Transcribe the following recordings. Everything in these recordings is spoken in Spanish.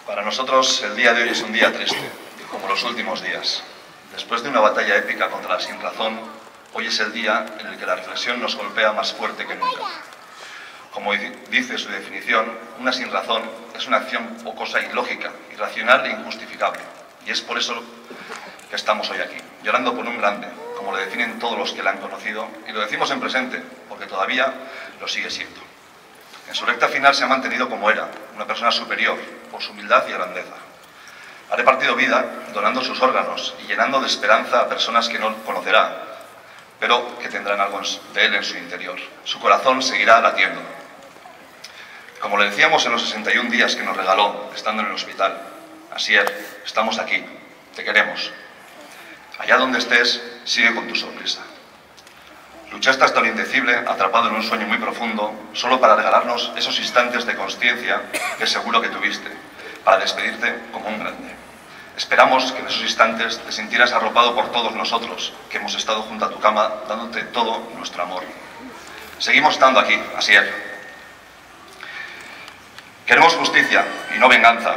Para nosotros el día de hoy es un día triste, como los últimos días. Después de una batalla épica contra la sinrazón, hoy es el día en el que la reflexión nos golpea más fuerte que nunca. Como dice su definición, una sinrazón es una acción o cosa ilógica, irracional e injustificable. Y es por eso que estamos hoy aquí, llorando por un grande, como lo definen todos los que la han conocido, y lo decimos en presente, porque todavía lo sigue siendo. En su recta final se ha mantenido como era, una persona superior, por su humildad y grandeza. Ha repartido vida, donando sus órganos y llenando de esperanza a personas que no conocerá, pero que tendrán algo de él en su interior. Su corazón seguirá latiendo. Como le decíamos en los 61 días que nos regaló, estando en el hospital, Asier, estamos aquí, te queremos. Allá donde estés, sigue con tu sonrisa. Luchaste hasta lo indecible, atrapado en un sueño muy profundo, solo para regalarnos esos instantes de consciencia que seguro que tuviste, para despedirte como un grande. Esperamos que en esos instantes te sintieras arropado por todos nosotros, que hemos estado junto a tu cama, dándote todo nuestro amor. Seguimos estando aquí, Asier. Queremos justicia y no venganza.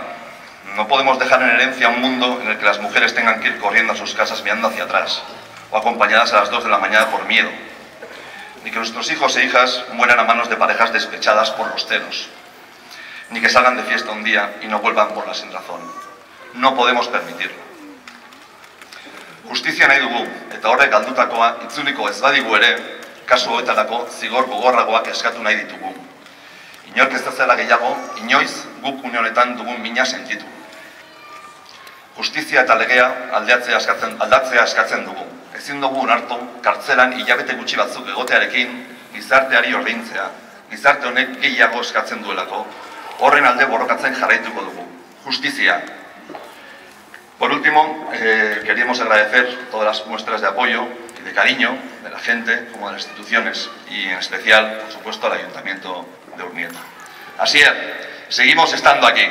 No podemos dejar en herencia un mundo en el que las mujeres tengan que ir corriendo a sus casas mirando hacia atrás, o acompañadas a las 2 de la mañana por miedo, ni que nuestros hijos e hijas mueran a manos de parejas despechadas por los celos, ni que salgan de fiesta un día y no vuelvan por la sinrazón. No podemos permitirlo. Justizia nahi dugu, eta horrek galdutakoa itzuliko ez badigu ere, kasu hoetarako zigor gogorragoak eskatu nahi ditugu. Inork ez dezala gehiago, inoiz guk une honetan dugun mina sentitu. Justizia eta legea aldatzea eskatzen dugu. Ezin dugu onartu, kartzelan hilabete gutxi batzuk egotearekin, gizarteari ordaintzea, gizarte honek gehiago eskatzen duelako, horren alde borrokatzen jarraituko dugu. Justizia. Por último, queríamos agradecer todas las muestras de apoyo y de cariño de la gente, como de las instituciones, y en especial, por supuesto, al Ayuntamiento de Urnieta. Así es, seguimos estando aquí.